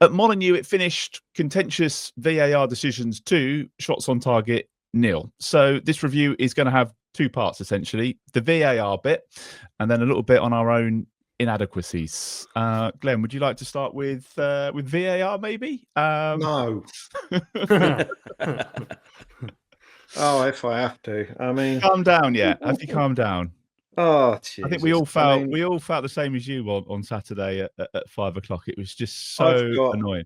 At Molineux, it finished contentious VAR decisions 2, shots on target 0. So this review is going to have 2 parts, essentially. The VAR bit, and then a little bit on our own inadequacies. Glenn, would you like to start with VAR, maybe? No. Oh, if I have to. I mean... Calm down, yeah. Have you calmed down? Oh, Jesus. I think we all felt the same as you on Saturday at 5 o'clock. It was just so annoying.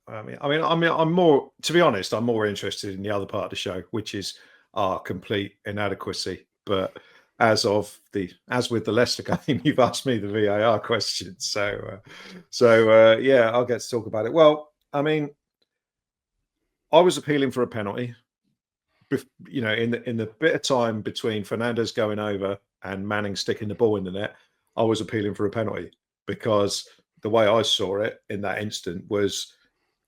I'm more, to be honest, I'm more interested in the other part of the show, which is our complete inadequacy. But as with the Leicester game, you've asked me the VAR question, so yeah, I'll get to talk about it. Well, I mean, I was appealing for a penalty. You know, in the bit of time between Fernandes going over and Manning sticking the ball in the net, I was appealing for a penalty, because the way I saw it in that instant was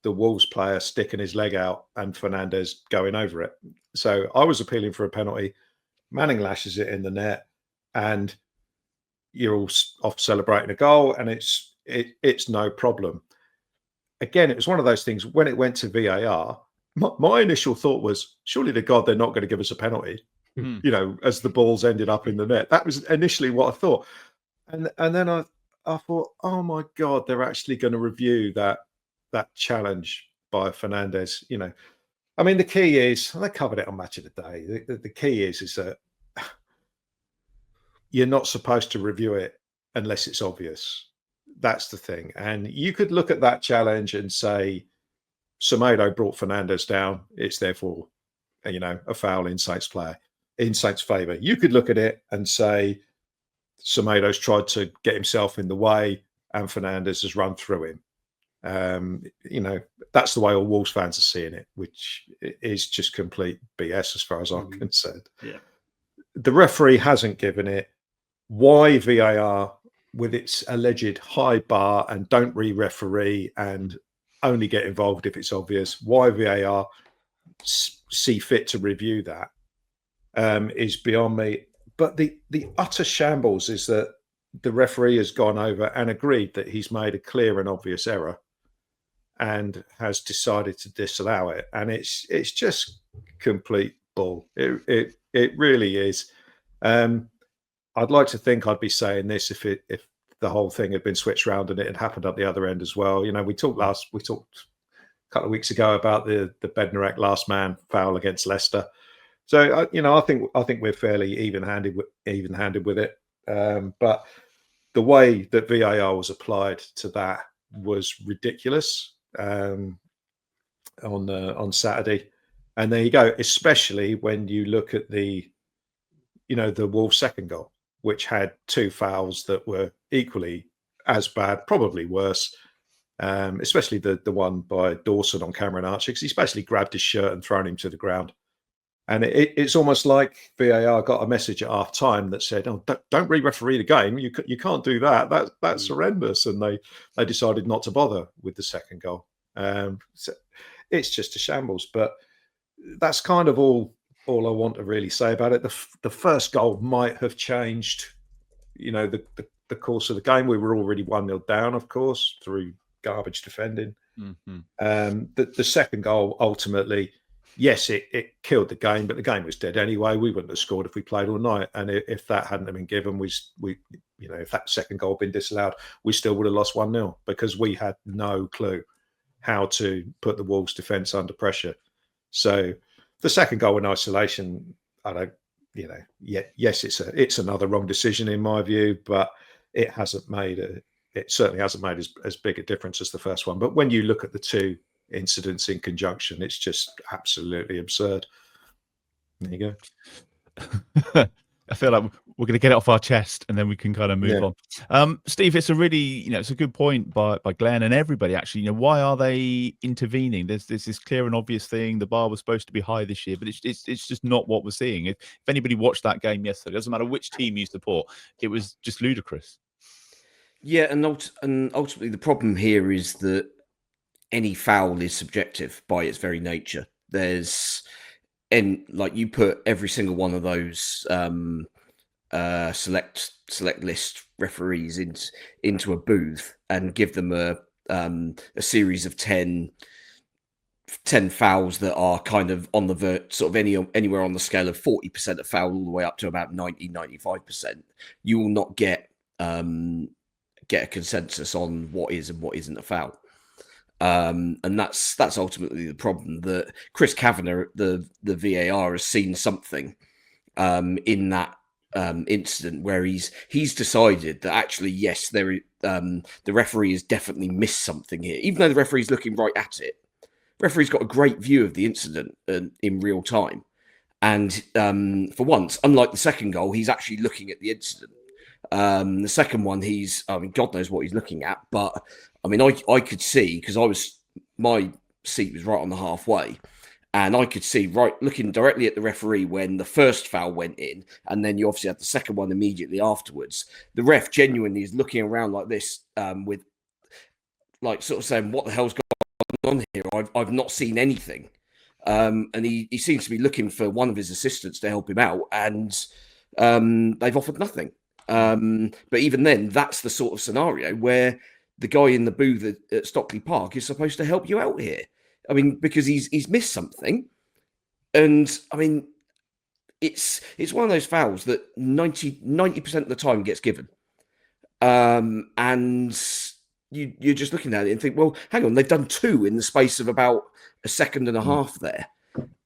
the Wolves player sticking his leg out and Fernandes going over it. So I was appealing for a penalty. Manning lashes it in the net, and you're all off celebrating a goal, and it's no problem. Again, it was one of those things, when it went to VAR, my initial thought was, surely to God, they're not going to give us a penalty, you know, as the balls ended up in the net. That was initially what I thought. And then I thought, oh my God, they're actually going to review that challenge by Fernandes. You know, I mean, the key is, and I covered it on Match of the Day, the key is that you're not supposed to review it unless it's obvious. That's the thing. And you could look at that challenge and say, Semedo brought Fernandes down. It's therefore, you know, a foul in Saints' favour. You could look at it and say, Semedo's tried to get himself in the way and Fernandes has run through him. You know, that's the way all Wolves fans are seeing it, which is just complete BS as far as I'm concerned. Yeah. The referee hasn't given it. Why VAR, with its alleged high bar and don't re-referee and only get involved if it's obvious, why VAR see fit to review that is beyond me. But the utter shambles is that the referee has gone over and agreed that he's made a clear and obvious error and has decided to disallow it. And it's just complete bull. It really is. I'd like to think I'd be saying this if the whole thing had been switched around and it had happened at the other end as well. You know, we talked a couple of weeks ago about the Bednarek last man foul against Leicester. So you know, I think we're fairly even-handed with it. But the way that VAR was applied to that was ridiculous on Saturday. And there you go. Especially when you look at the Wolves' second goal, which had 2 fouls that were equally as bad, probably worse. Especially the one by Dawson on Cameron Archer, because he's basically grabbed his shirt and thrown him to the ground. And it's almost like VAR got a message at half time that said, "Oh, don't re-referee the game. You can't do that. That's horrendous." And they decided not to bother with the second goal. So it's just a shambles. But that's kind of all I want to really say about it. The first goal might have changed, you know, the course of the game. We were already 1-0 down, of course, through garbage defending. The second goal ultimately, yes, it killed the game, but the game was dead anyway. We wouldn't have scored if we played all night. And if that hadn't been given, if that second goal had been disallowed, we still would have lost 1-0 because we had no clue how to put the Wolves' defence under pressure. So the second goal in isolation, yes, it's another wrong decision in my view, but it certainly hasn't made as big a difference as the first one. But when you look at the two incidents in conjunction, it's just absolutely absurd. There you go. I feel like we're going to get it off our chest and then we can kind of move on. Steve, it's a really, it's a good point by Glenn and everybody actually. Why are they intervening? There's this clear and obvious thing. The bar was supposed to be high this year, but it's just not what we're seeing. If anybody watched that game yesterday, it doesn't matter which team you support, it was just ludicrous. Yeah, and ultimately the problem here is that any foul is subjective by its very nature. Like you put every single one of those select list referees into a booth and give them a a series of 10 fouls that are kind of on the sort of anywhere on the scale of 40% of foul all the way up to about 95%, you will not get a consensus on what is and what isn't a foul. And that's ultimately the problem, that Chris Kavanagh, the VAR, has seen something in that incident where he's decided that actually, yes, the referee has definitely missed something here, even though the referee's looking right at it. The referee's got a great view of the incident in real time, and for once, unlike the second goal, he's actually looking at the incident. The second one, God knows what he's looking at, but I mean, I could see, because my seat was right on the halfway, and I could see, right, looking directly at the referee when the first foul went in, and then you obviously had the second one immediately afterwards. The ref genuinely is looking around like this, with like sort of saying, "What the hell's going on here? I've not seen anything." And he seems to be looking for one of his assistants to help him out, and they've offered nothing. But even then, that's the sort of scenario where the guy in the booth at Stockley Park is supposed to help you out here. I mean, because he's missed something, and I mean, it's one of those fouls that 90% of the time gets given, and you're just looking at it and think, well, hang on, they've done two in the space of about a second and a half there,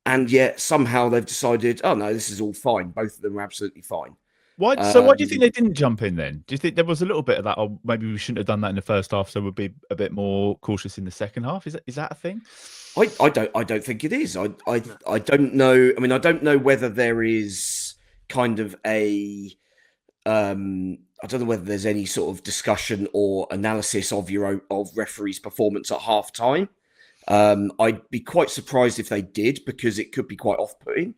and yet somehow they've decided, oh no, this is all fine. Both of them are absolutely fine. Why do you think they didn't jump in then? Do you think there was a little bit of that, or maybe we shouldn't have done that in the first half, so we'll be a bit more cautious in the second half? Is that a thing? I don't think it is. I don't know. I mean, I don't know whether there is kind of a I don't know whether there's any sort of discussion or analysis of referees' performance at half time. I'd be quite surprised if they did, because it could be quite off-putting.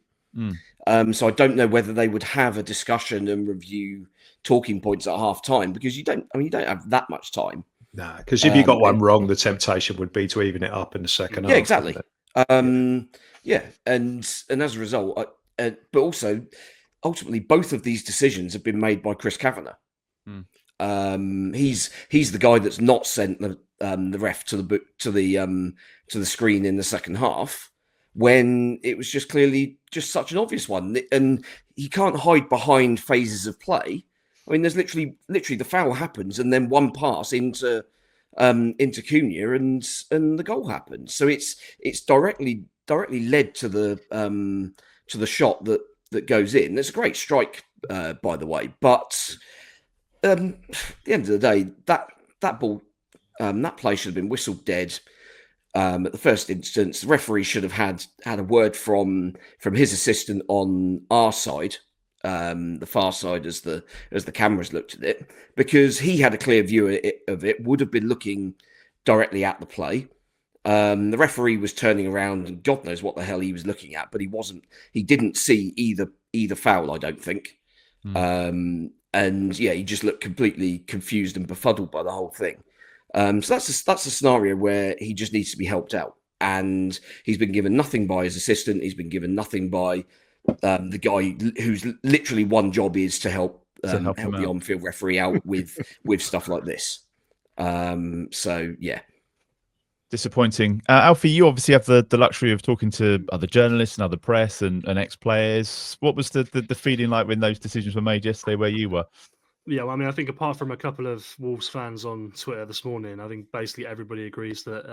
So I don't know whether they would have a discussion and review talking points at half time, because you don't have that much time. No, because if you got one wrong, the temptation would be to even it up in the second half. Yeah, exactly. Yeah, and as a result, but also ultimately, both of these decisions have been made by Chris Kavanagh. He's the guy that's not sent the ref to the screen in the second half, when it was just clearly just such an obvious one, and he can't hide behind phases of play. I mean, there's literally the foul happens, and then one pass into Cunha, and the goal happens. So it's directly led to the shot that goes in. It's a great strike, by the way, but at the end of the day, that ball, that play should have been whistled dead. At the first instance, the referee should have had a word from his assistant on our side, the far side, as the cameras looked at it, because he had a clear view of it, would have been looking directly at the play. The referee was turning around, and God knows what the hell he was looking at, but he didn't see either foul, I don't think. And yeah, he just looked completely confused and befuddled by the whole thing. So that's a scenario where he just needs to be helped out, and he's been given nothing by his assistant. He's been given nothing by the guy whose literally one job is to help the on-field referee out with stuff like this. So yeah, disappointing. Alfie, you obviously have the luxury of talking to other journalists and other press and ex-players. What was the feeling like when those decisions were made yesterday, where you were? Yeah, well, I mean, I think apart from a couple of Wolves fans on Twitter this morning, I think basically everybody agrees that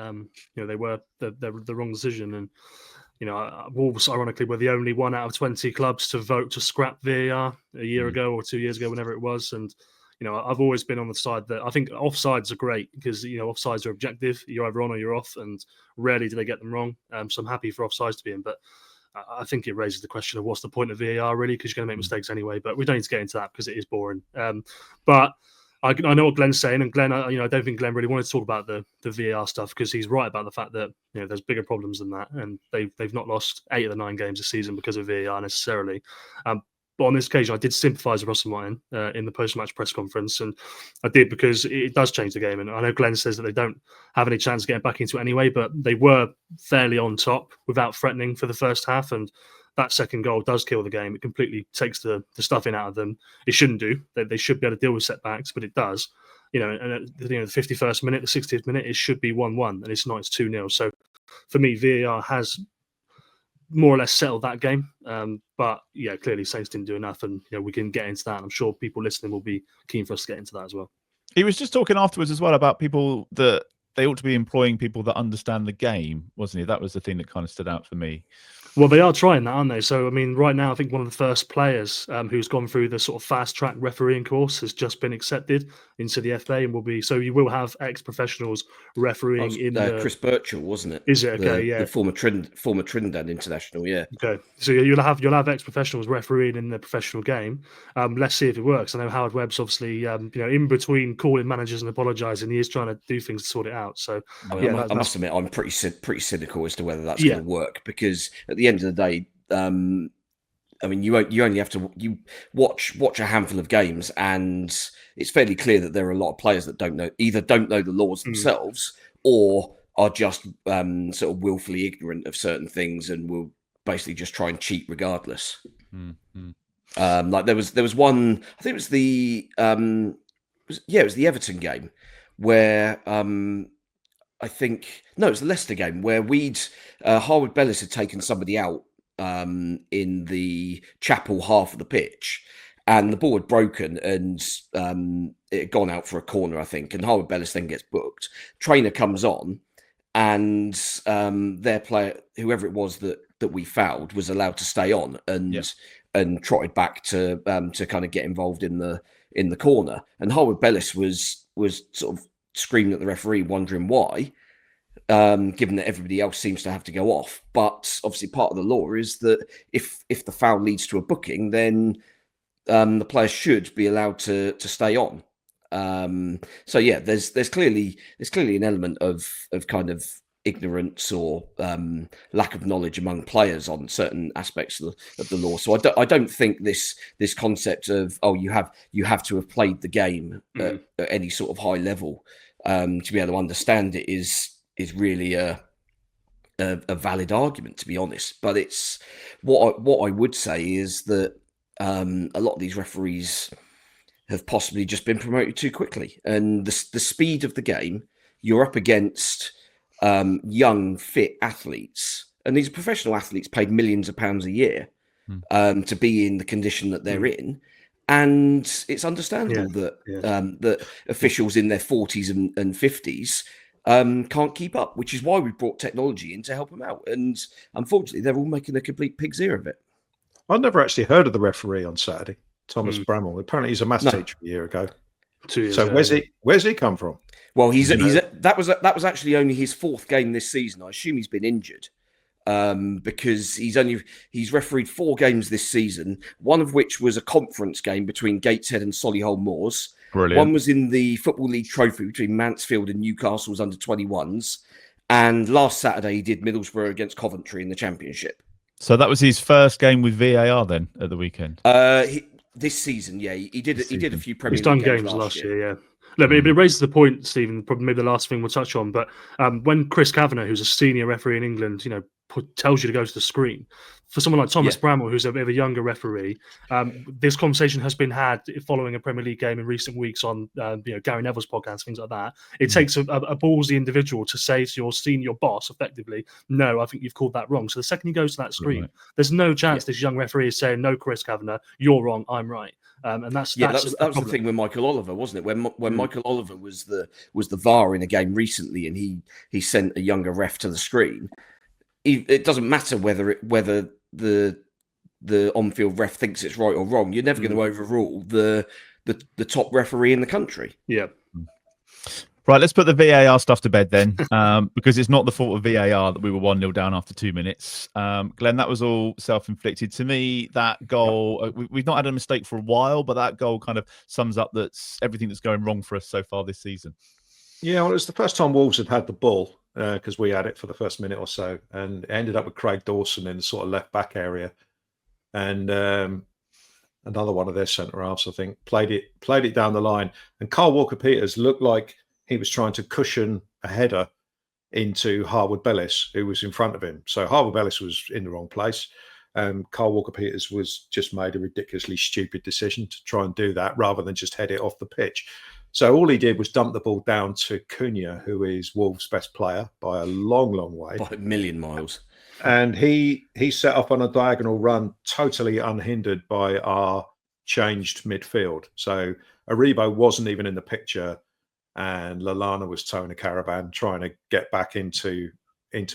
they were the wrong decision. And Wolves, ironically, were the only 1 out of 20 clubs to vote to scrap VAR a year ago or 2 years ago, whenever it was. And I've always been on the side that I think offsides are great, because offsides are objective. You're either on or you're off, and rarely do they get them wrong. So I'm happy for offsides to be in, but I think it raises the question of what's the point of VAR, really, because you're going to make mistakes anyway. But we don't need to get into that because it is boring. But I know what Glen's saying, and Glen, I don't think Glen really wanted to talk about the VAR stuff, because he's right about the fact that there's bigger problems than that, and they've not lost 8 of the 9 games this season because of VAR necessarily. But on this occasion, I did sympathise with Russell Martin in the post-match press conference, and I did because it does change the game. And I know Glen says that they don't have any chance of getting back into it anyway, but they were fairly on top without threatening for the first half, and that second goal does kill the game. It completely takes the stuffing out of them. It shouldn't do. They should be able to deal with setbacks, but it does. you know, and at the 51st minute, the 60th minute, it should be 1-1, and it's not. It's 2-0. So for me, VAR has more or less settled that game. But yeah, clearly Saints didn't do enough, and we can get into that. I'm sure people listening will be keen for us to get into that as well. He was just talking afterwards as well about people that they ought to be employing people that understand the game, wasn't he? That was the thing that kind of stood out for me. Well, they are trying that, aren't they? So, I mean, right now, I think one of the first players who's gone through the sort of fast-track refereeing course has just been accepted into the FA, and will be. So, you will have ex-professionals refereeing in Chris Birchall, wasn't it? Is it okay? The former Trinidad international, yeah. Okay, so you'll have ex-professionals refereeing in the professional game. Let's see if it works. I know Harwood-Webb's obviously, in between calling managers and apologising, he is trying to do things to sort it out. So, I must admit, I'm pretty cynical as to whether that's going to work, because at the end of the day, I mean, you only have to watch a handful of games, and it's fairly clear that there are a lot of players that don't know the laws themselves, or are just sort of willfully ignorant of certain things and will basically just try and cheat regardless. Like there was one, I think it was it was the Everton game where I think it was the Leicester game where Harwood-Bellis had taken somebody out in the chapel half of the pitch, and the ball had broken, and it had gone out for a corner, I think, and Harwood-Bellis then gets booked. Trainer comes on, and their player, whoever it was that we fouled, was allowed to stay on and trotted back to kind of get involved in the corner, and Harwood-Bellis was sort of screaming at the referee, wondering why, given that everybody else seems to have to go off. But obviously part of the law is that if the foul leads to a booking, then the player should be allowed to stay on. So yeah, there's clearly an element of kind of ignorance or lack of knowledge among players on certain aspects of the law. So I don't think this concept of you have to have played the game at any sort of high level to be able to understand it is really a valid argument, to be honest. But it's what I would say is that a lot of these referees have possibly just been promoted too quickly, and the speed of the game, you're up against young, fit athletes, and these are professional athletes paid millions of pounds a year to be in the condition that they're in. And it's understandable that officials in their 40s and 50s can't keep up, which is why we brought technology in to help them out. And unfortunately, they're all making a complete pig's ear of it. I'd never actually heard of the referee on Saturday, Thomas Bramall. Apparently, he's a maths teacher a year ago. 2 years ago. Where's he come from? Well, that was actually only his fourth game this season. I assume he's been injured because he's refereed 4 games this season, one of which was a conference game between Gateshead and Solihull Moors. Brilliant. One was in the Football League Trophy between Mansfield and Newcastle's under-21s. And last Saturday, he did Middlesbrough against Coventry in the Championship. So that was his first game with VAR then at the weekend? This season, yeah. He did a few Premier League games. He's done games last year, yeah. Look, it raises the point, Stephen, probably maybe the last thing we'll touch on, but when Chris Kavanagh, who's a senior referee in England, tells you to go to the screen, for someone like Thomas Bramall, who's a bit of a younger referee, this conversation has been had following a Premier League game in recent weeks on Gary Neville's podcast, things like that. It takes a ballsy individual to say to your senior boss, effectively, no, I think you've called that wrong. So the second he goes to that screen, there's no chance this young referee is saying, no, Chris Kavanagh, you're wrong, I'm right. And that was the thing with Michael Oliver, wasn't it? When Michael Oliver was the VAR in a game recently, and he sent a younger ref to the screen. It doesn't matter whether the on-field ref thinks it's right or wrong. You're never going to overrule the top referee in the country. Yeah. Right, let's put the VAR stuff to bed then, because it's not the fault of VAR that we were 1-0 down after 2 minutes. Glenn, that was all self-inflicted. To me, that goal, we've not had a mistake for a while, but that goal kind of sums up everything that's going wrong for us so far this season. Yeah, well, it was the first time Wolves had had the ball, because we had it for the first minute or so, and it ended up with Craig Dawson in the sort of left-back area. And another one of their centre-halves, I think, played it down the line. And Kyle Walker-Peters looked like he was trying to cushion a header into Harwood-Bellis, who was in front of him. So Harwood-Bellis was in the wrong place. Kyle Walker-Peters was just made a ridiculously stupid decision to try and do that rather than just head it off the pitch. So all he did was dump the ball down to Cunha, who is Wolves' best player by a long, long way. By a million miles. And he set off on a diagonal run, totally unhindered by our changed midfield. So Aribo wasn't even in the picture, and Lallana was towing a caravan, trying to get back into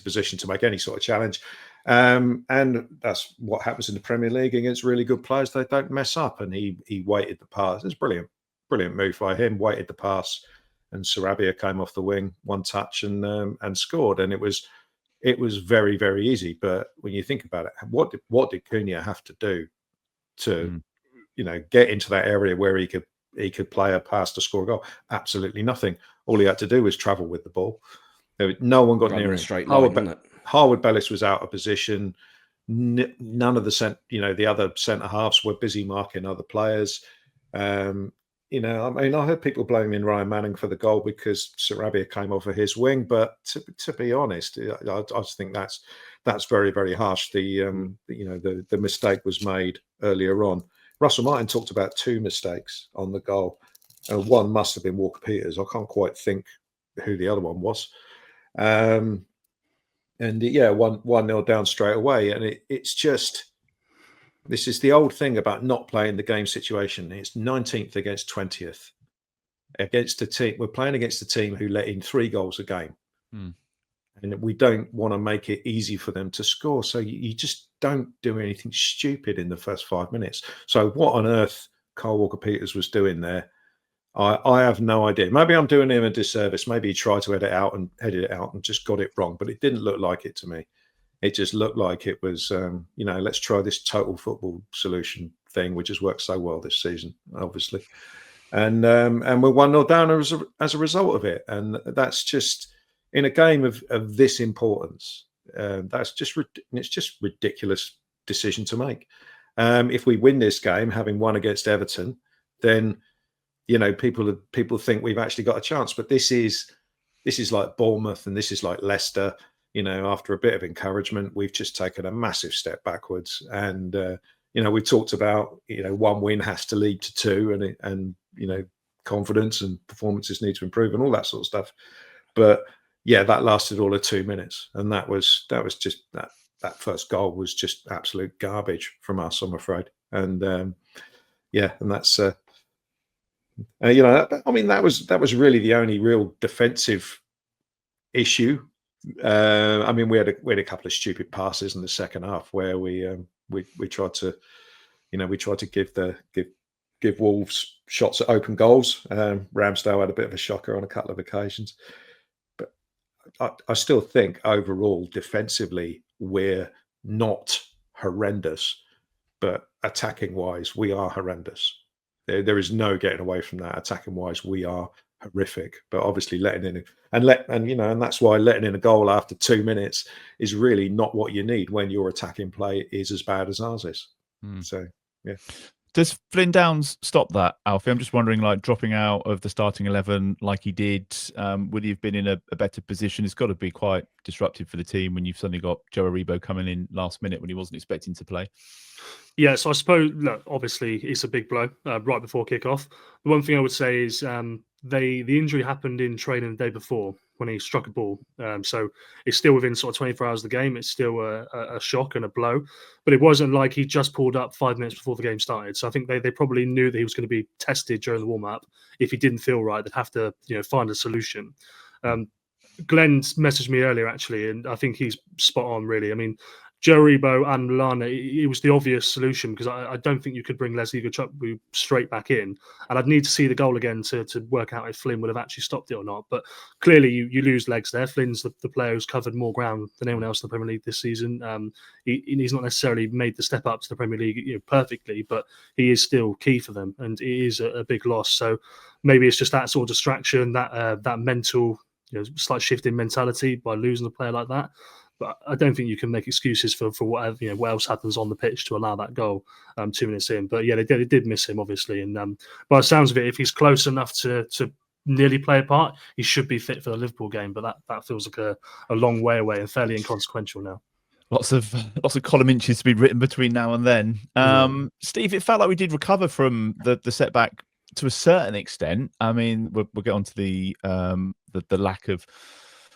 position to make any sort of challenge. And that's what happens in the Premier League against really good players. They don't mess up, and he waited the pass. It's brilliant move by him. Waited the pass, and Sarabia came off the wing, one touch, and scored. And it was very, very easy. But when you think about it, what did Cunha have to do to get into that area where he could play a pass to score a goal? Absolutely nothing. All he had to do was travel with the ball. No one got near him. Straight line, Harwood-Bellis was out of position. None of the other centre halves were busy marking other players. I heard people blaming Ryan Manning for the goal because Sarabia came off of his wing, but to be honest, I just think that's very, very harsh. The mistake was made earlier on. Russell Martin talked about 2 mistakes on the goal. One must have been Walker Peters. I can't quite think who the other one was. 1-0 down straight away. And it's just, this is the old thing about not playing the game situation. It's 19th against 20th against a team. We're playing against a team who let in 3 goals a game. And we don't want to make it easy for them to score. So you just don't do anything stupid in the first 5 minutes. So what on earth Kyle Walker-Peters was doing there, I have no idea. Maybe I'm doing him a disservice. Maybe he tried to edit it out and just got it wrong. But it didn't look like it to me. It just looked like it was, let's try this total football solution thing, which has worked so well this season, obviously. And we're 1-0 down as a result of it. And that's just, in a game of this importance, it's just ridiculous decision to make. If we win this game, having won against Everton, then people think we've actually got a chance. But this is like Bournemouth, and this is like Leicester. After a bit of encouragement, we've just taken a massive step backwards. And we talked about one win has to lead to 2, and confidence and performances need to improve and all that sort of stuff. But yeah, that lasted all of 2 minutes, and that was just that first goal was just absolute garbage from us, I'm afraid. And and that's that was really the only real defensive issue. We had a couple of stupid passes in the second half where we tried to give Wolves shots at open goals. Ramsdale had a bit of a shocker on a couple of occasions. I still think overall defensively we're not horrendous, but attacking wise we are horrendous. There is no getting away from that. Attacking wise we are horrific, but obviously letting in and that's why letting in a goal after 2 minutes is really not what you need when your attacking play is as bad as ours is. So yeah. Does Flynn Downs stop that, Alfie? I'm just wondering, like, dropping out of the starting 11 like he did, would he have been in a better position? It's got to be quite disruptive for the team when you've suddenly got Joe Aribo coming in last minute when he wasn't expecting to play. Yeah, so I suppose, look, obviously it's a big blow right before kickoff. The one thing I would say is the injury happened in training the day before when he struck a ball. So it's still within sort of 24 hours of the game. It's still a shock and a blow. But it wasn't like he just pulled up 5 minutes before the game started. So I think they probably knew that he was going to be tested during the warm-up. If he didn't feel right, they'd have to find a solution. Glenn messaged me earlier, actually, and I think he's spot on, really. I mean, Joe Aribo and Lallana, it was the obvious solution because I don't think you could bring Leslie Gachukwu straight back in. And I'd need to see the goal again to work out if Flynn would have actually stopped it or not. But clearly you lose legs there. Flynn's the player who's covered more ground than anyone else in the Premier League this season. He's not necessarily made the step up to the Premier League perfectly, but he is still key for them. And it is a big loss. So maybe it's just that sort of distraction, that mental, slight shift in mentality by losing a player like that. But I don't think you can make excuses for whatever what else happens on the pitch to allow that goal 2 minutes in. But yeah, they did miss him, obviously. And by the sounds of it, if he's close enough to nearly play a part, he should be fit for the Liverpool game. But that feels like a long way away and fairly inconsequential now. Lots of column inches to be written between now and then. Steve, it felt like we did recover from the setback to a certain extent. I mean, we'll get on to the lack of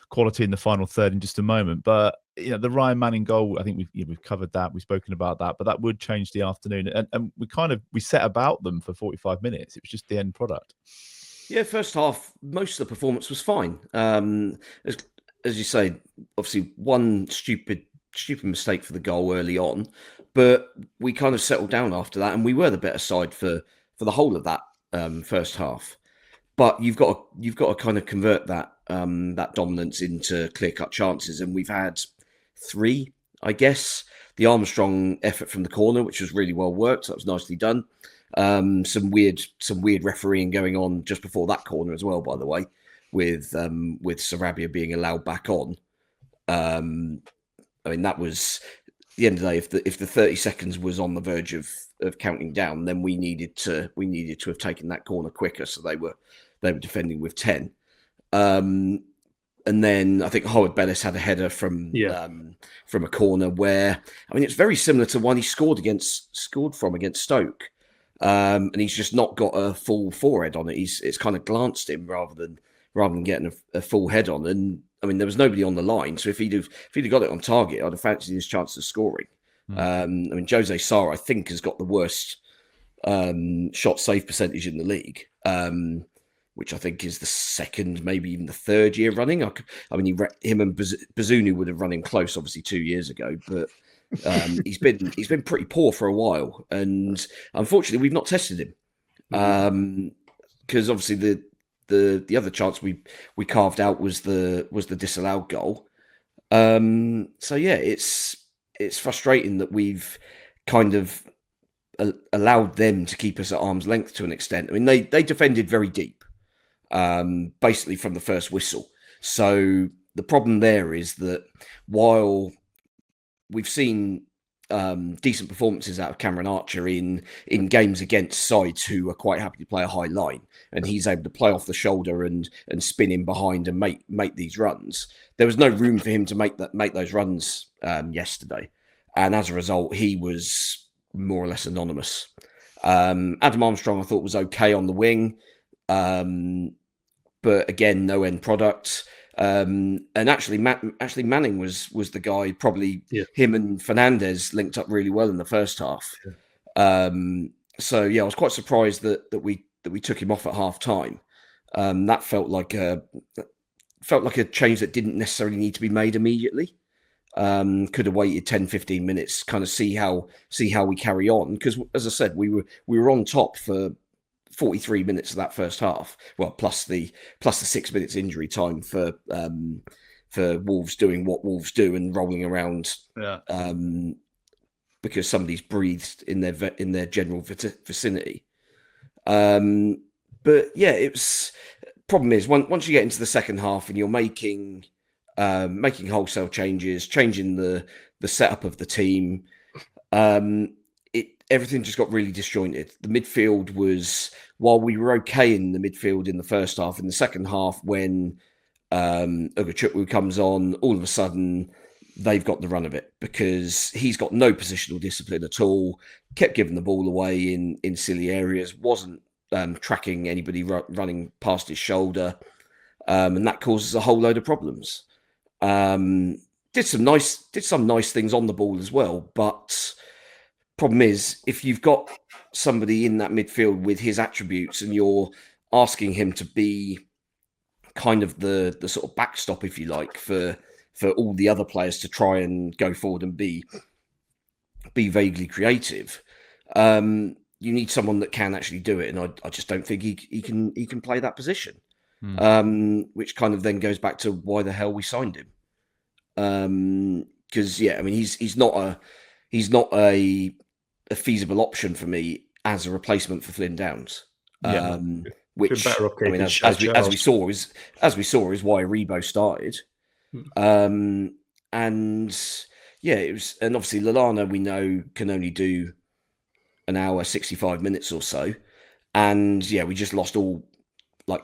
quality in the final third in just a moment. But the Ryan Manning goal, I think we've covered that. We've spoken about that, but that would change the afternoon. And we set about them for 45 minutes. It was just the end product. Yeah, first half, most of the performance was fine. As you say, obviously one stupid mistake for the goal early on, but we kind of settled down after that, and we were the better side for the whole of that first half. But you've got to kind of convert that that dominance into clear-cut chances, and we've had 3, I guess. The Armstrong effort from the corner, which was really well worked, so that was nicely done. Some weird refereeing going on just before that corner as well, by the way, with Sarabia being allowed back on. I mean, that was at the end of the day. If the 30 seconds was on the verge of counting down, then we needed to have taken that corner quicker. So they were defending with 10. And then I think Harwood-Bellis had a header from a corner where, I mean, it's very similar to one he scored from against Stoke. And he's just not got a full forehead on it. It's kind of glanced him rather than getting a full head on. And I mean, there was nobody on the line, so if he'd have got it on target, I'd have fancied his chance of scoring. I mean, Jose Sarr, I think, has got the worst shot save percentage in the league, which I think is the second, maybe even the third year running. I mean, him and Bazunu would have run him close, obviously 2 years ago, but. He's been pretty poor for a while, and unfortunately we've not tested him because obviously the other chance we carved out was the disallowed goal. So yeah, it's frustrating that we've kind of allowed them to keep us at arm's length to an extent. I mean, they defended very deep, basically from the first whistle. So the problem there is that while we've seen decent performances out of Cameron Archer in games against sides who are quite happy to play a high line, and he's able to play off the shoulder and spin in behind and make these runs. There was no room for him to make those runs yesterday, and as a result, he was more or less anonymous. Adam Armstrong, I thought, was okay on the wing, but again, no end product. And actually Manning was the guy. Probably him and Fernandez linked up really well in the first half. So yeah, I was quite surprised that we took him off at half time. That felt like a change that didn't necessarily need to be made immediately. Could have waited 10-15 minutes, kind of see how we carry on, because as I said, we were on top for 43 minutes of that first half. Well, plus the 6 minutes injury time for Wolves doing what Wolves do and rolling around. Because somebody's breathed in their general vicinity. But yeah, it's problem is once you get into the second half and you're making wholesale changes, changing the setup of the team, everything just got really disjointed. The midfield was, while we were okay in the midfield in the first half, in the second half, when Ugachukwu comes on, all of a sudden they've got the run of it because he's got no positional discipline at all, kept giving the ball away in silly areas, wasn't tracking anybody running past his shoulder, and that causes a whole load of problems. Did some nice things on the ball as well, but problem is, if you've got somebody in that midfield with his attributes and you're asking him to be kind of the sort of backstop, if you like, for all the other players to try and go forward and be vaguely creative, you need someone that can actually do it. And I just don't think he can play that position, which kind of then goes back to why the hell we signed him. Because I mean, he's not a feasible option for me as a replacement for Flynn Downs. Which I mean, as we saw is why Rebo started. And yeah, it was, and obviously Lallana we know can only do an hour, 65 minutes or so, and yeah, we just lost all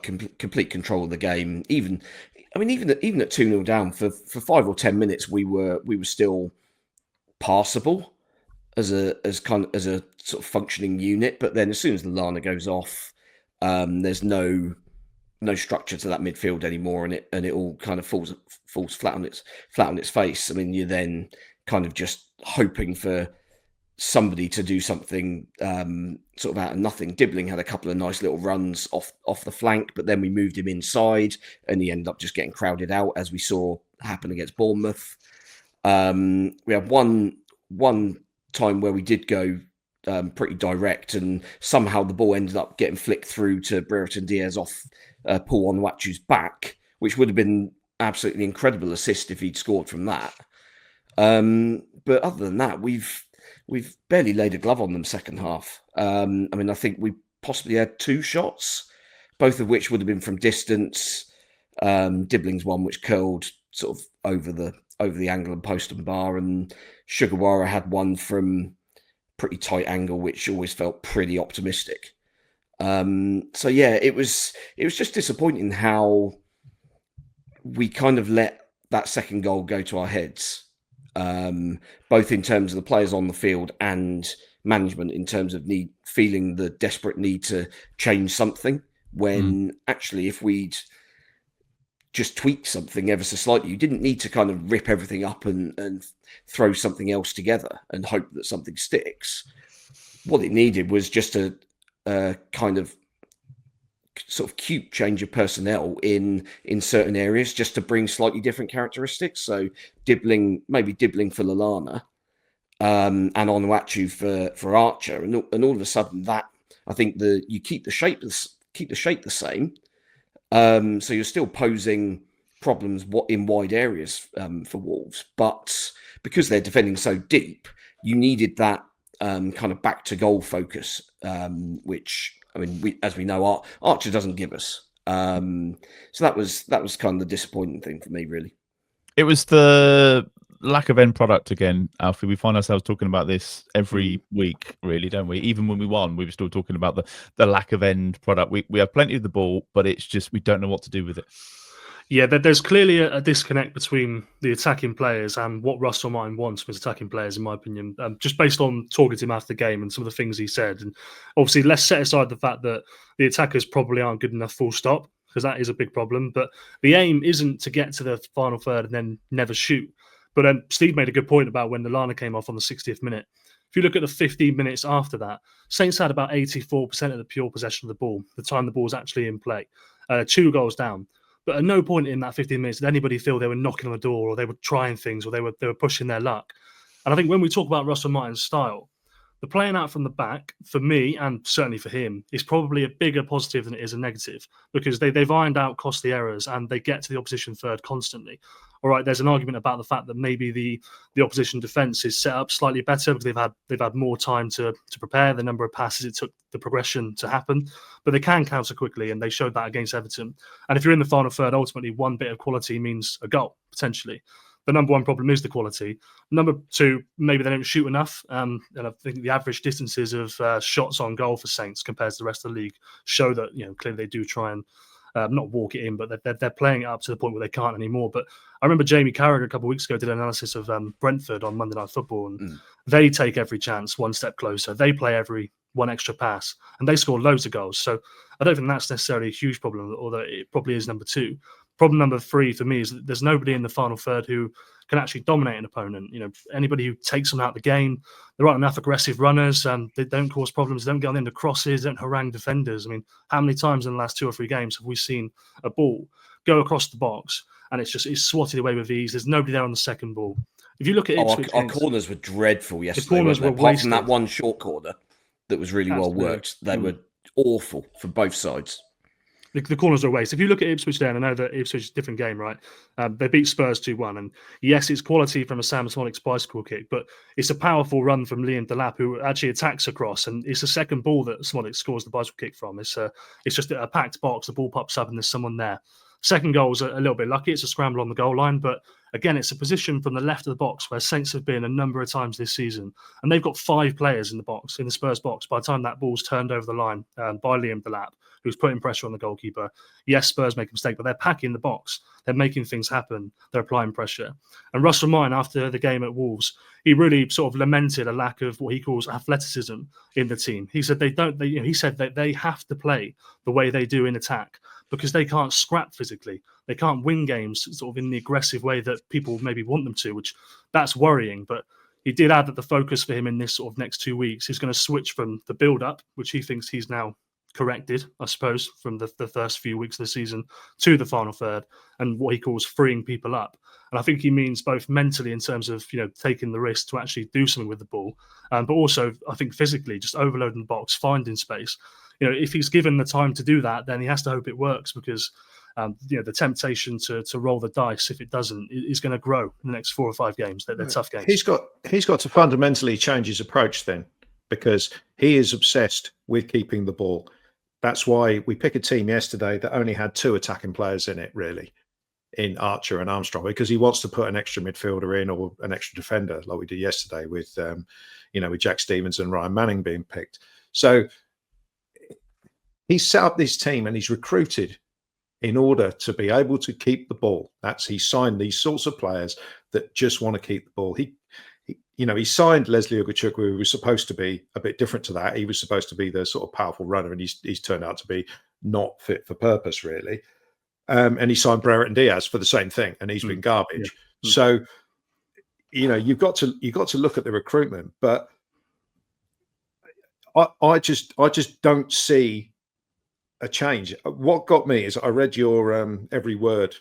complete control of the game. Even at 2-0 down for 5 or 10 minutes, we were still passable as a sort of functioning unit. But then as soon as Lallana goes off, There's no structure to that midfield anymore, and it all kind of falls flat on its face. I mean, you're then kind of just hoping for somebody to do something sort of out of nothing. Dibbling had a couple of nice little runs off the flank, but then we moved him inside, and he ended up just getting crowded out, as we saw happen against Bournemouth. We had one time where we did go pretty direct, and somehow the ball ended up getting flicked through to Brereton Diaz off Paul Onwuachu's back, which would have been absolutely incredible assist if he'd scored from that. But other than that, we've barely laid a glove on them second half. I mean, I think we possibly had 2 shots, both of which would have been from distance. Dibbling's one which curled sort of over the angle and post and bar, and Sugawara had one from pretty tight angle, which always felt pretty optimistic. So yeah, it was just disappointing how we kind of let that second goal go to our heads, both in terms of the players on the field and management in terms of feeling the desperate need to change something, when actually if we'd just tweak something ever so slightly, you didn't need to kind of rip everything up and throw something else together and hope that something sticks. What it needed was just a kind of sort of cute change of personnel in certain areas, just to bring slightly different characteristics. So maybe Dibbling for Lallana, and Onwuachu for Archer, and all of a sudden that, I think you keep the shape the same. So you're still posing problems in wide areas for Wolves, but because they're defending so deep, you needed that kind of back to goal focus, which, I mean, as we know, Archer doesn't give us. So that was kind of the disappointing thing for me, really. It was the lack of end product again, Alfie. We find ourselves talking about this every week, really, don't we? Even when we won, we were still talking about the lack of end product. We have plenty of the ball, but it's just we don't know what to do with it. Yeah, there's clearly a disconnect between the attacking players and what Russell Martin wants from his attacking players, in my opinion, just based on talking to him after the game and some of the things he said. And obviously, let's set aside the fact that the attackers probably aren't good enough, full stop, because that is a big problem. But the aim isn't to get to the final third and then never shoot. But Steve made a good point about when Lallana came off on the 60th minute. If you look at the 15 minutes after that, Saints had about 84% of the pure possession of the ball, the time the ball was actually in play, 2 goals down. But at no point in that 15 minutes did anybody feel they were knocking on the door, or they were trying things, or they were pushing their luck. And I think when we talk about Russell Martin's style, the playing out from the back, for me, and certainly for him, is probably a bigger positive than it is a negative, because they've ironed out costly errors and they get to the opposition third constantly. All right, there's an argument about the fact that maybe the opposition defence is set up slightly better because they've had more time to prepare, the number of passes it took the progression to happen, but they can counter quickly, and they showed that against Everton. And if you're in the final third, ultimately one bit of quality means a goal, potentially. The number one problem is the quality. Number two, maybe they don't shoot enough. And I think the average distances of shots on goal for Saints compared to the rest of the league show that, clearly they do try and not walk it in, but they're playing it up to the point where they can't anymore. But I remember Jamie Carragher a couple of weeks ago did an analysis of Brentford on Monday Night Football, and they take every chance one step closer. They play every one extra pass, and they score loads of goals. So I don't think that's necessarily a huge problem, although it probably is number 2. Problem number 3 for me is that there's nobody in the final third who can actually dominate an opponent. Anybody who takes them out of the game, there aren't enough aggressive runners, they don't cause problems, they don't get on the end of crosses, don't harangue defenders. I mean, how many times in the last 2 or 3 games have we seen a ball go across the box and it's swatted away with ease? There's nobody there on the second ball. If you look at Ipswich, our corners were dreadful yesterday. Corners were apart from that one short corner that was really well worked, they were awful for both sides. The corners are a waste. If you look at Ipswich there, and I know that Ipswich is a different game, right? They beat Spurs 2-1. And yes, it's quality from a Sam Smolik bicycle kick, but it's a powerful run from Liam Delap, who actually attacks across. And it's the second ball that Smolik scores the bicycle kick from. It's just a packed box. The ball pops up and there's someone there. Second goal was a little bit lucky. It's a scramble on the goal line, but again, it's a position from the left of the box where Saints have been a number of times this season, and they've got 5 players in the box, in the Spurs box, by the time that ball's turned over the line by Liam Delap, who's putting pressure on the goalkeeper. Yes, Spurs make a mistake, but they're packing the box. They're making things happen. They're applying pressure. And Russell Martin, after the game at Wolves, he really sort of lamented a lack of what he calls athleticism in the team. He said he said that they have to play the way they do in attack, because they can't scrap physically. They can't win games sort of in the aggressive way that people maybe want them to, which that's worrying. But he did add that the focus for him in this sort of next 2 weeks is going to switch from the build-up, which he thinks he's now corrected, I suppose, from the first few weeks of the season, to the final third, and what he calls freeing people up. And I think he means both mentally in terms of, taking the risk to actually do something with the ball, but also I think physically, just overloading the box, finding space. If he's given the time to do that, then he has to hope it works, because the temptation to roll the dice, if it doesn't, is going to grow in the next 4 or 5 games. They're tough games. He's got to fundamentally change his approach then, because he is obsessed with keeping the ball. That's why we pick a team yesterday that only had 2 attacking players in it, really, in Archer and Armstrong, because he wants to put an extra midfielder in or an extra defender, like we did yesterday with, with Jack Stevens and Ryan Manning being picked. So he's set up this team and he's recruited in order to be able to keep the ball. He signed these sorts of players that just want to keep the ball. He signed Leslie Ugochukwu, who was supposed to be a bit different to that. He was supposed to be the sort of powerful runner, and he's turned out to be not fit for purpose, really. And he signed Brereton Diaz for the same thing, and he's been garbage. Yeah. So, you've got to look at the recruitment, but I just don't see a change. What got me is I read your every word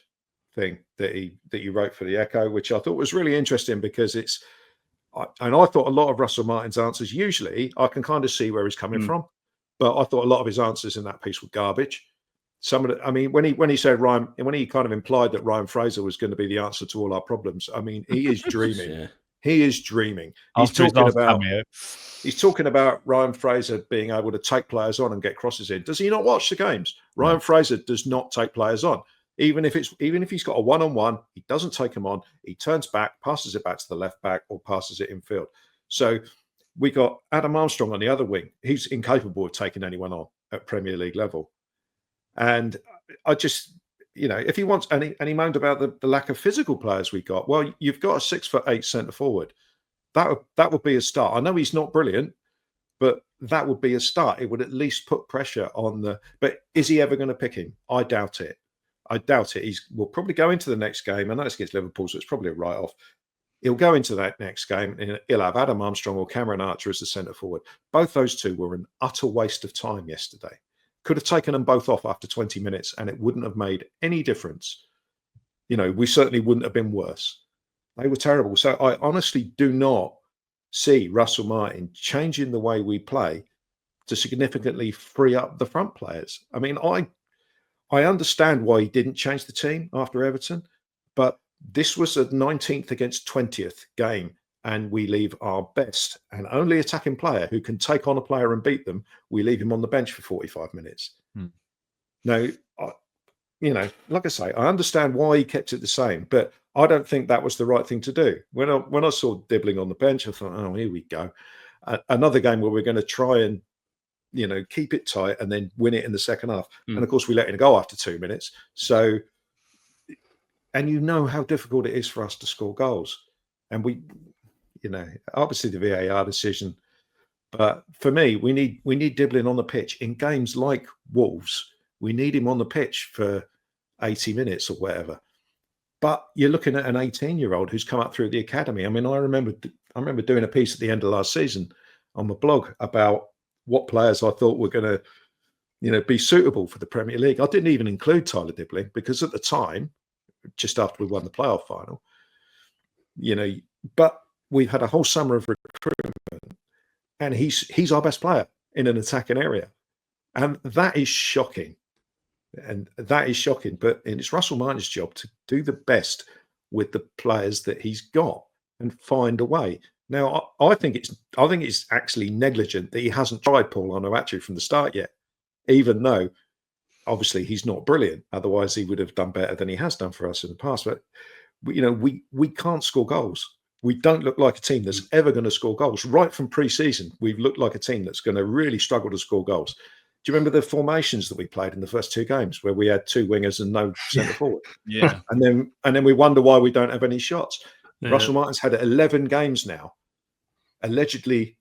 thing that you wrote for the Echo, which I thought was really interesting, because I thought a lot of Russell Martin's answers, usually I can kind of see where he's coming from, but I thought a lot of his answers in that piece were garbage. When he said when he kind of implied that Ryan Fraser was going to be the answer to all our problems, he is dreaming. Yeah. He is dreaming. He's talking about Ryan Fraser being able to take players on and get crosses in. Does he not watch the games? Ryan Fraser does not take players on. Even if he's got a one-on-one, he doesn't take them on. He turns back, passes it back to the left back, or passes it infield. So we got Adam Armstrong on the other wing. He's incapable of taking anyone on at Premier League level. And I just, if he wants, and he moaned about the lack of physical players we got. Well, you've got a 6'8" centre forward. That would be a start. I know he's not brilliant, but that would be a start. It would at least put pressure on but is he ever going to pick him? I doubt it. We'll probably go into the next game. I know it's against Liverpool, so it's probably a write-off. He'll go into that next game and he'll have Adam Armstrong or Cameron Archer as the centre forward. Both those two were an utter waste of time yesterday. Could have taken them both off after 20 minutes and it wouldn't have made any difference. We certainly wouldn't have been worse. They were terrible. So I honestly do not see Russell Martin changing the way we play to significantly free up the front players. I understand why he didn't change the team after Everton, but this was a 19th against 20th game, and we leave our best and only attacking player who can take on a player and beat them, we leave him on the bench for 45 minutes. Now, like I say, I understand why he kept it the same, but I don't think that was the right thing to do. When I saw Dibbling on the bench, I thought, oh, here we go. Another game where we're going to try and keep it tight and then win it in the second half. And of course, we let it go after 2 minutes. So, and how difficult it is for us to score goals. And we, obviously the VAR decision, but for me, we need Dibbling on the pitch in games like Wolves. We need him on the pitch for 80 minutes or whatever. But you're looking at an 18-year-old who's come up through the academy. I remember doing a piece at the end of last season on my blog about what players I thought were going to, be suitable for the Premier League. I didn't even include Tyler Dibbling because at the time, just after we won the playoff final, but we've had a whole summer of recruitment, and he's our best player in an attacking area, and that is shocking. But it's Russell Martin's job to do the best with the players that he's got and find a way. Now, I think it's actually negligent that he hasn't tried Paul Amo-Ameyaw from the start yet, even though obviously he's not brilliant. Otherwise, he would have done better than he has done for us in the past. But we can't score goals. We don't look like a team that's ever going to score goals. Right from pre-season, we've looked like a team that's going to really struggle to score goals. Do you remember the formations that we played in the first 2 games where we had 2 wingers and no centre forward? Yeah. And then we wonder why we don't have any shots. Yeah. Russell Martin's had 11 games now, allegedly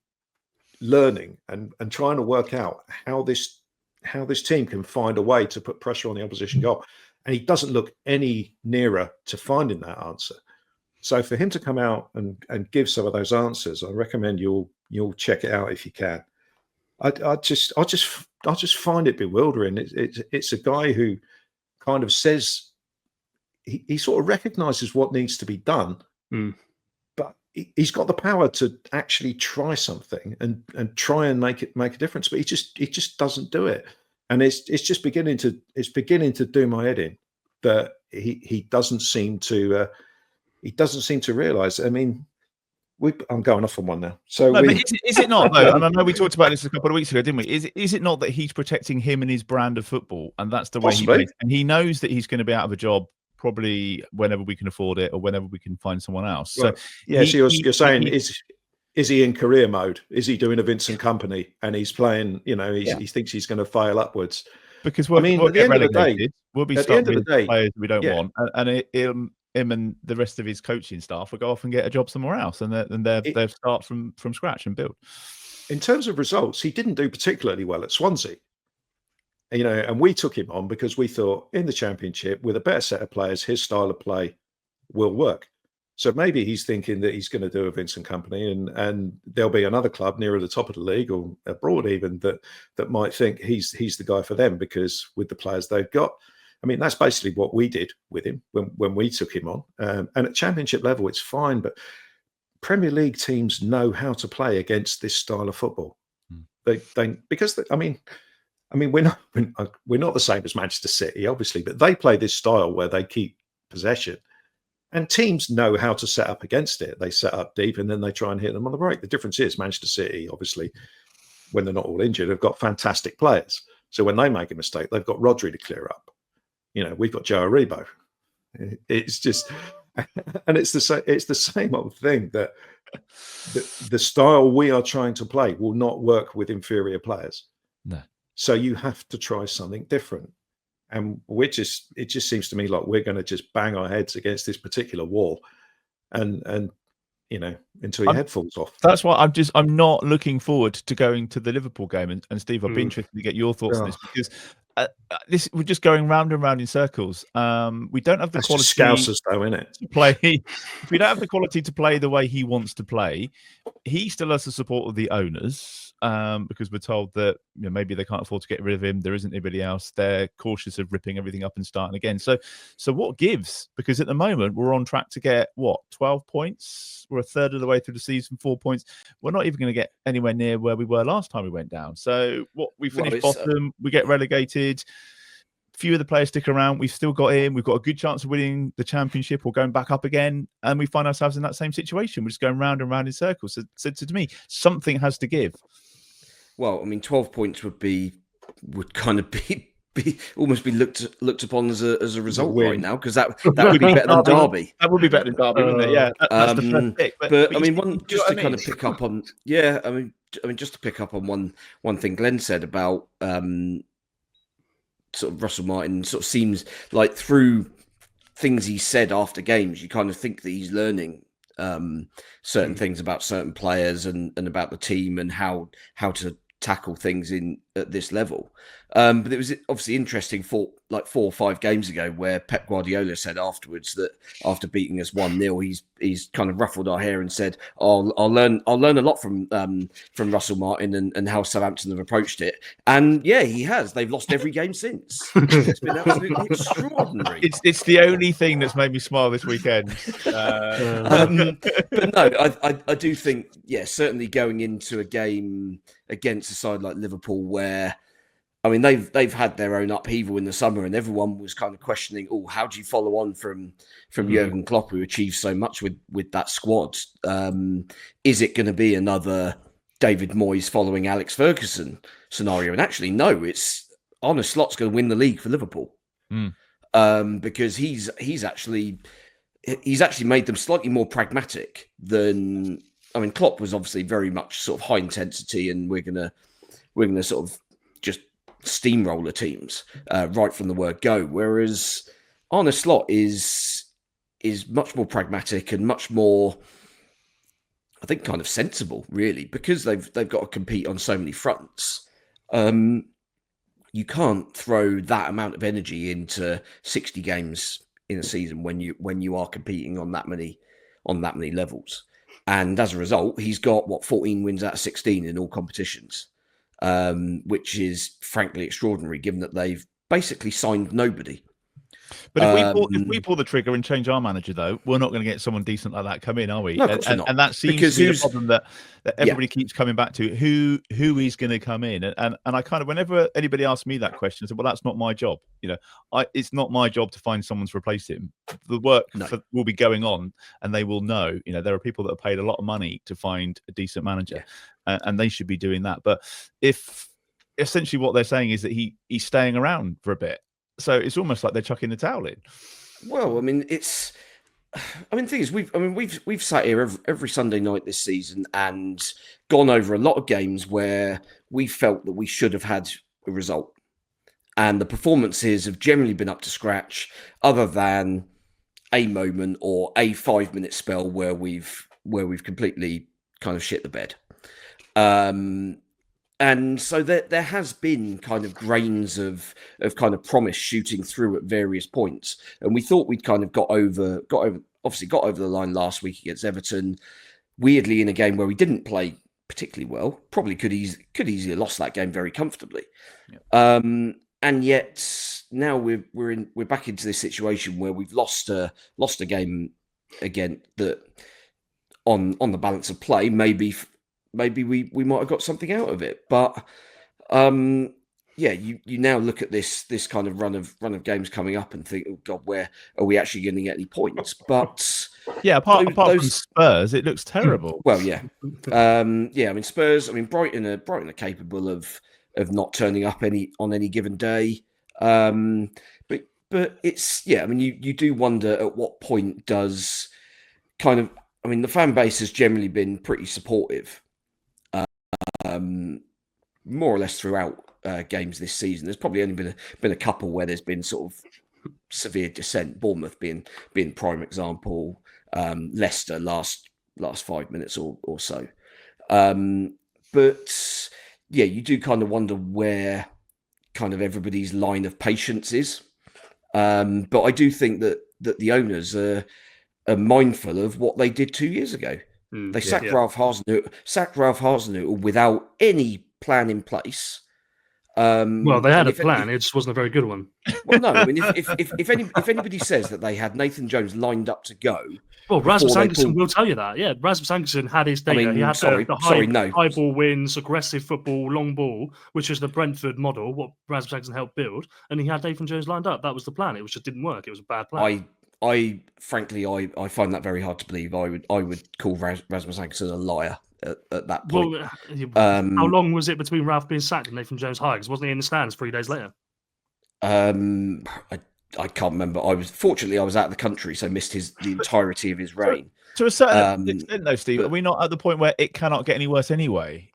learning and trying to work out how this team can find a way to put pressure on the opposition goal. And he doesn't look any nearer to finding that answer. So for him to come out and give some of those answers, I recommend you'll check it out if you can. I just find it bewildering. It's a guy who kind of says he sort of recognizes what needs to be done, but he's got the power to actually try something and try and make a difference. But he just doesn't do it, and it's just beginning to do my head in that he doesn't seem to realize. I mean, I'm going off on one now. So, no, but is it not though? And I know we talked about this a couple of weeks ago, didn't we? Is it not that he's protecting him and his brand of football, and that's the way he plays, and he knows that he's going to be out of a job probably whenever we can afford it or whenever we can find someone else. Right. So, yeah. So you're saying is he in career mode? Is he doing a Vincent Kompany and he's playing? He thinks he's going to fail upwards. Because we'll get relegated. We'll be stuck with players we don't want, and him and the rest of his coaching staff will go off and get a job somewhere else, and they'll start from scratch and build. In terms of results, he didn't do particularly well at Swansea. And we took him on because we thought in the Championship with a better set of players, his style of play will work. So maybe he's thinking that he's going to do a Vincent Kompany, and there'll be another club nearer the top of the league or abroad even that might think he's the guy for them because with the players they've got. I mean, that's basically what we did with him when we took him on. And at Championship level, it's fine, but Premier League teams know how to play against this style of football. We're not the same as Manchester City, obviously, but they play this style where they keep possession. And teams know how to set up against it. They set up deep and then they try and hit them on the break. The difference is Manchester City, obviously, when they're not all injured, have got fantastic players. So when they make a mistake, they've got Rodri to clear up. We've got Joe Aribo. It's just, and it's the same old thing that the style we are trying to play will not work with inferior players. No. So you have to try something different. And it just seems to me like we're going to just bang our heads against this particular wall and until your head falls off. That's why I'm not looking forward to going to the Liverpool game. And Steve, I'd be interested to get your thoughts on this because we're just going round and round in circles. We don't have the quality. Scousers, though, isn't it? To play. If we don't have the quality to play the way he wants to play, he still has the support of the owners. Because we're told that maybe they can't afford to get rid of him. There isn't anybody else. They're cautious of ripping everything up and starting again. So what gives? Because at the moment we're on track to get 12 points. We're a third of the way through the season, 4 points. We're not even going to get anywhere near where we were last time we went down. So we finish bottom, we get relegated. Few of the players stick around. We've still got in. We've got a good chance of winning the Championship or going back up again. And we find ourselves in that same situation. We're just going round and round in circles. So to me, something has to give. Well, I mean, 12 points would kind of be almost be looked upon as a result right now because that would be better than Derby. That would be better than Derby, wouldn't it? Yeah, that's the first pick. But I mean, kind of pick up on just to pick up on one thing Glen said about sort of Russell Martin. Sort of seems like through things he said after games, you kind of think that he's learning certain things about certain players and about the team and how to tackle things at this level. But it was obviously interesting 4 or 5 games ago where Pep Guardiola said afterwards that after beating us 1-0, he's kind of ruffled our hair and said, I'll learn a lot from Russell Martin and how Southampton have approached it. And yeah, he has. They've lost every game since. It's been absolutely extraordinary. It's the only thing that's made me smile this weekend. But no, I do think, certainly going into a game against a side like Liverpool where, I mean, they've had their own upheaval in the summer and everyone was kind of questioning, how do you follow on from Jurgen Klopp, who achieved so much with that squad? Is it going to be another David Moyes following Alex Ferguson scenario? And actually, no, Arne Slot's going to win the league for Liverpool, because he's actually made them slightly more pragmatic than. I mean, Klopp was obviously very much sort of high intensity, and we're gonna sort of just steamroller teams right from the word go. Whereas Arne Slot is much more pragmatic and much more, I think, kind of sensible, really, because they've got to compete on so many fronts. You can't throw that amount of energy into 60 games in a season when you are competing on that many levels. And as a result, he's got 14 wins out of 16 in all competitions, which is frankly extraordinary, given that they've basically signed nobody. But if we pull the trigger and change our manager, though, we're not going to get someone decent like that come in, are we? No, of course we're not. And that seems to be the problem that everybody keeps coming back to. Who is going to come in? And I kind of, whenever anybody asks me that question, I say, well, that's not my job. It's not my job to find someone to replace him. The work will be going on, and they will know. There are people that are paid a lot of money to find a decent manager, and they should be doing that. But if essentially what they're saying is that he's staying around for a bit. So it's almost like they're chucking the towel in. Well, I mean, the thing is, we've sat here every Sunday night this season and gone over a lot of games where we felt that we should have had a result, and the performances have generally been up to scratch, other than a moment or a 5-minute spell where we've completely kind of shit the bed. And so there has been kind of grains of kind of promise shooting through at various points. And we thought we'd kind of got over the line last week against Everton, weirdly in a game where we didn't play particularly well. Probably could easily have lost that game very comfortably. Yeah. And yet now we're back into this situation where we've lost a game again that on the balance of play, maybe we might have got something out of it. But you now look at this kind of run of games coming up and think, oh God, where are we actually going to get any points? But apart from Spurs, it looks terrible. Well, yeah. I mean, Spurs. I mean, Brighton are capable of not turning up on any given day. But it's I mean, you do wonder at what point does kind of. I mean, the fan base has generally been pretty supportive. More or less throughout games this season. There's probably only been a couple where there's been sort of severe dissent. Bournemouth being prime example. Leicester last 5 minutes or so. But you do kind of wonder where kind of everybody's line of patience is. But I do think that the owners are mindful of what they did 2 years ago. They sacked Ralph Hasenhüttl without any plan in place. Well, they had a plan; it just wasn't a very good one. Well, no. I mean, if anybody says that they had Nathan Jones lined up to go, well, Rasmus Ankerson will tell you that. Yeah, Rasmus Ankerson had his data. I mean, he had the high ball wins, aggressive football, long ball, which is the Brentford model, what Rasmus Ankerson helped build, and he had Nathan Jones lined up. That was the plan. It just didn't work. It was a bad plan. I frankly find that very hard to believe. I would call Rasmus Ankerson a liar at that point. Well, how long was it between Ralph being sacked and Nathan Jones hired? Because wasn't he in the stands 3 days later? I can't remember. I was out of the country, so missed the entirety of his reign. To a certain extent, though, Steve, are we not at the point where it cannot get any worse anyway?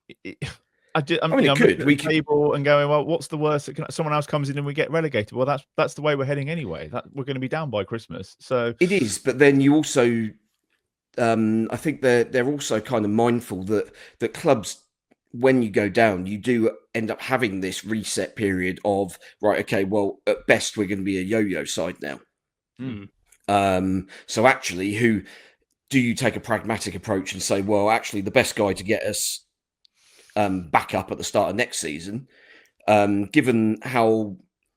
I'm looking at the table and going, well, what's the worst? Someone else comes in and we get relegated. Well, that's the way we're heading anyway. We're going to be down by Christmas. So it is, but then you also, I think they're also kind of mindful that clubs, when you go down, you do end up having this reset period of right. Okay, well, at best we're going to be a yo-yo side now. So actually, who do you take a pragmatic approach and say, well, actually, the best guy to get us back up at the start of next season, given how,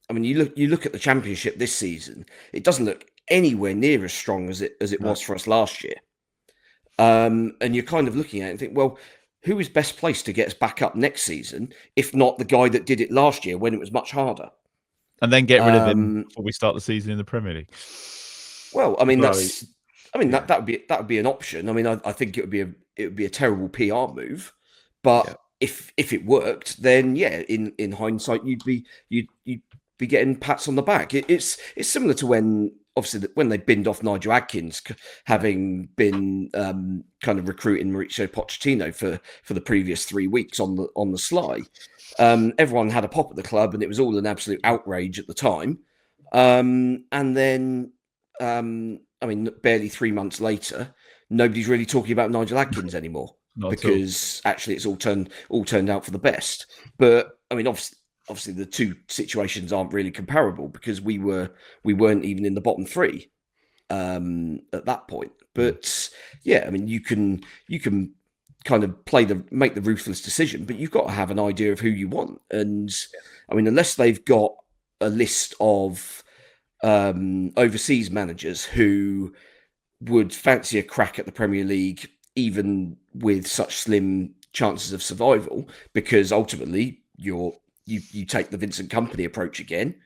I mean, you look at the Championship this season, it doesn't look anywhere near as strong as it was for us last year. And you're kind of looking at it and think, well, who is best placed to get us back up next season, if not the guy that did it last year when it was much harder? And then get rid of him before we start the season in the Premier League. Well, I mean, that would be an option. I mean, I think it would be a terrible PR move, but if it worked, then yeah, in hindsight, you'd be getting pats on the back. It's similar to when obviously when they binned off Nigel Adkins, having been kind of recruiting Mauricio Pochettino for the previous 3 weeks on the sly. Everyone had a pop at the club, and it was all an absolute outrage at the time. And then, I mean, barely 3 months later, nobody's really talking about Nigel Adkins anymore. Because actually it's all turned out for the best. But I mean, obviously the two situations aren't really comparable, because we weren't even in the bottom three at that point. But yeah, I mean, you can kind of make the ruthless decision, but you've got to have an idea of who you want. And I mean, unless they've got a list of overseas managers who would fancy a crack at the Premier League, even with such slim chances of survival, because ultimately you take the Vincent Kompany approach again,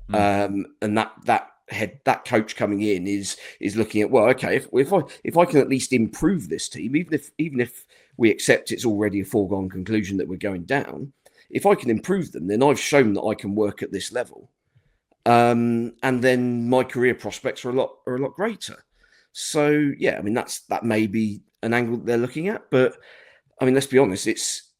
and that coach coming in is looking at, well, okay, if I can at least improve this team, even if we accept it's already a foregone conclusion that we're going down, if I can improve them, then I've shown that I can work at this level, and then my career prospects are a lot greater. So yeah, I mean that may be an angle that they're looking at, but I mean, let's be honest, it's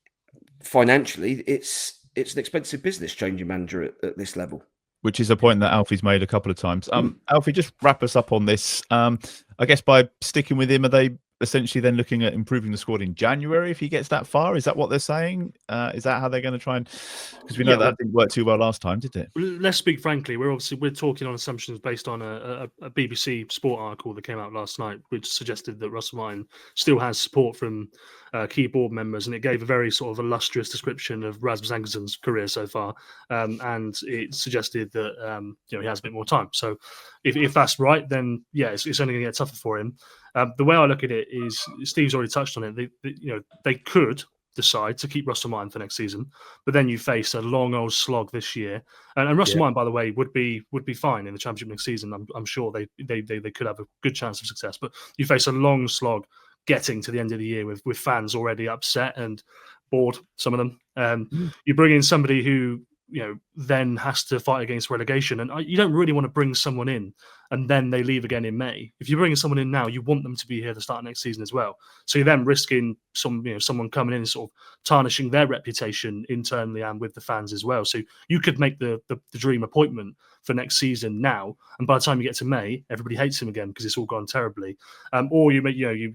financially it's an expensive business changing manager at this level. Which is a point that Alfie's made a couple of times. Alfie, just wrap us up on this. I guess by sticking with him, are they essentially then looking at improving the squad in January if he gets that far? Is that what they're saying? Is that how they're going to try and? Because we know that didn't work too well last time, did it? Let's speak frankly. We're talking on assumptions based on a BBC Sport article that came out last night, which suggested that Russell Martin still has support from key board members, and it gave a very sort of illustrious description of Rasmus Ankersen's career so far, and it suggested that he has a bit more time. So if that's right, then yeah, it's only going to get tougher for him. The way I look at it is, Steve's already touched on it. They could decide to keep Russell Martin for next season, but then you face a long old slog this year. And Russell Martin, by the way, would be fine in the Championship next season. I'm sure they could have a good chance of success, but you face a long slog getting to the end of the year with fans already upset and bored, some of them. You bring in somebody who then has to fight against relegation, and you don't really want to bring someone in and then they leave again in May. If you're bringing someone in now, you want them to be here to start next season as well. So you're then risking someone coming in and sort of tarnishing their reputation internally and with the fans as well. So you could make the dream appointment for next season now, and by the time you get to May, everybody hates him again because it's all gone terribly. Or you make you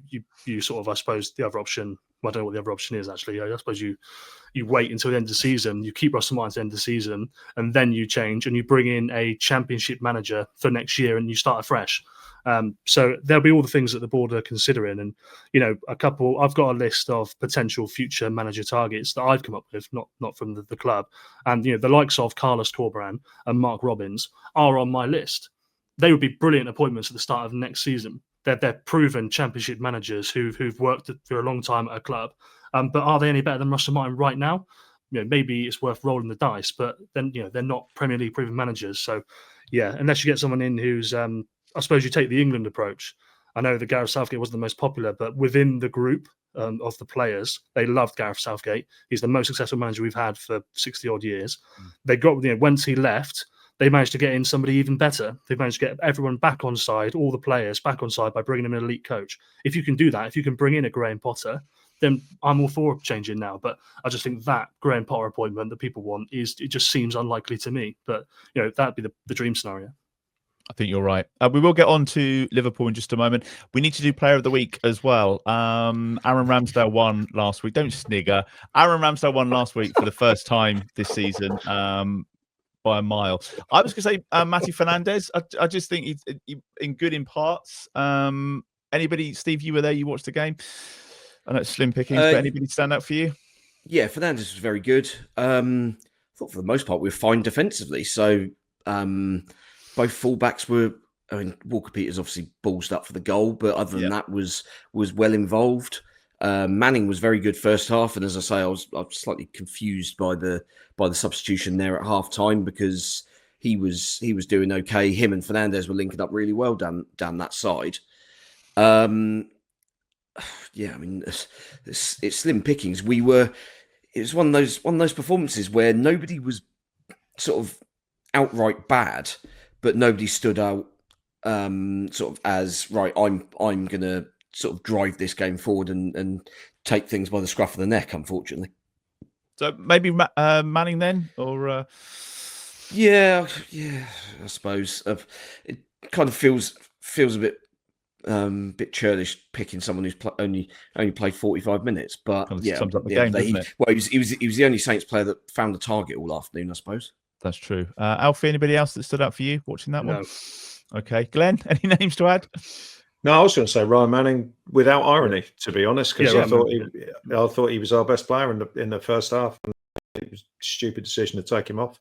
sort of, I suppose, the other option. I don't know what the other option is actually. I suppose you wait until the end of the season, you keep Russell Martin to the end of the season, and then you change and you bring in a Championship manager for next year and you start afresh. So there'll be all the things that the board are considering. And, I've got a list of potential future manager targets that I've come up with, not from the club. And, the likes of Carlos Corberán and Mark Robbins are on my list. They would be brilliant appointments at the start of next season. They're proven Championship managers who've worked for a long time at a club. But are they any better than Russell Martin right now? Maybe it's worth rolling the dice, but then they're not Premier League proven managers. So yeah, unless you get someone in who's I suppose you take the England approach. I know that Gareth Southgate wasn't the most popular, but within the group of the players, they loved Gareth Southgate. He's the most successful manager we've had for 60 odd years. They got once he left, they managed to get in somebody even better. They managed to get everyone back on side, all the players back on side by bringing in an elite coach. If you can do that, if you can bring in a Graham Potter, then I'm all for changing now. But I just think that Graham Potter appointment that people want it just seems unlikely to me. But that'd be the dream scenario. I think you're right. We will get on to Liverpool in just a moment. We need to do Player of the Week as well. Aaron Ramsdale won last week. Don't snigger. Aaron Ramsdale won last week for the first time this season by a mile. I was going to say Matty Fernandez. I just think he's in good in parts. Anybody, Steve, you were there. You watched the game. I know it's slim pickings, but anybody stand out for you? Yeah, Fernandez was very good. I thought for the most part we were fine defensively. So both fullbacks were. I mean, Walker Peters obviously ballsed up for the goal, but other than that, was well involved. Manning was very good first half, and as I say, I was slightly confused by the substitution there at half time because he was doing okay. Him and Fernandez were linking up really well down that side. Yeah, I mean, it's slim pickings. We were it was one of those performances where nobody was sort of outright bad, but nobody stood out sort of as right. I'm gonna sort of drive this game forward and take things by the scruff of the neck. Unfortunately, so maybe Manning then, or yeah, I suppose it kind of feels a bit churlish picking someone who's only played 45 minutes, but kind of yeah, sums up the game, doesn't it? Well, he was the only Saints player that found the target all afternoon, I suppose. That's true. Alfie, anybody else that stood out for you watching that No. one? Okay, Glenn, any names to add? No, I was going to say Ryan Manning without irony, to be honest, because I thought he was our best player in the first half. And it was a stupid decision to take him off.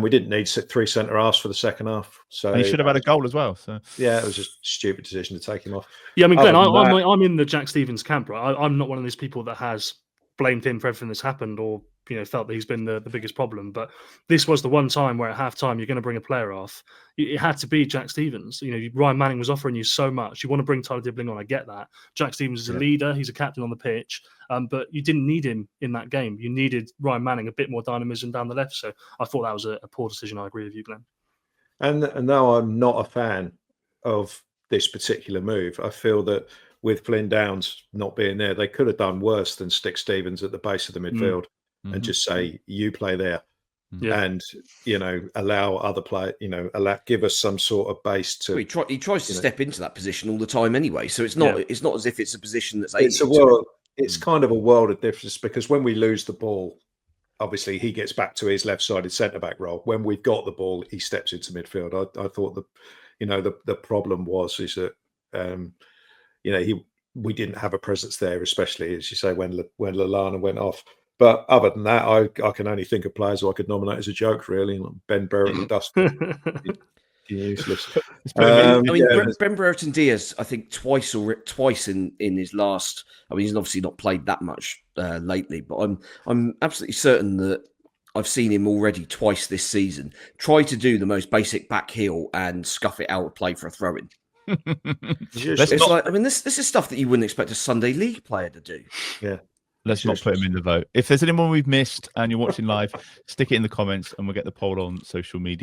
We didn't need 3 centre halves for the second half, so And he should have had a goal as well. So yeah, it was just a stupid decision to take him off. Yeah, I mean, Glenn, I'm in the Jack Stevens camp, right? I'm not one of these people that has blamed him for everything that's happened or felt that he's been the biggest problem. But this was the one time where at half-time you're going to bring a player off. It had to be Jack Stevens. Ryan Manning was offering you so much. You want to bring Tyler Dibbling on, I get that. Jack Stevens is a leader. He's a captain on the pitch. But you didn't need him in that game. You needed Ryan Manning, a bit more dynamism down the left. So I thought that was a poor decision. I agree with you, Glenn. And though I'm not a fan of this particular move, I feel that with Flynn Downs not being there, they could have done worse than stick Stevens at the base of the midfield and just say, you play there. Yeah. And allow other players, give us some sort of base to. Well, he tries to step into that position all the time anyway, so it's not as if it's a position that's. It's kind of a world of difference, because when we lose the ball, obviously he gets back to his left-sided centre back role. When we've got the ball, he steps into midfield. I thought the problem was that we didn't have a presence there, especially as you say when Lallana went off. But other than that, I can only think of players who I could nominate as a joke, really. Ben Brereton, Dustin, useless. Ben Brereton Diaz, I think twice in his last. I mean, he's obviously not played that much lately, but I'm absolutely certain that I've seen him already twice this season try to do the most basic back heel and scuff it out of play for a throw-in. This is stuff that you wouldn't expect a Sunday League player to do. Yeah. Let's not put him in the vote. If there's anyone we've missed and you're watching live, stick it in the comments and we'll get the poll on social media.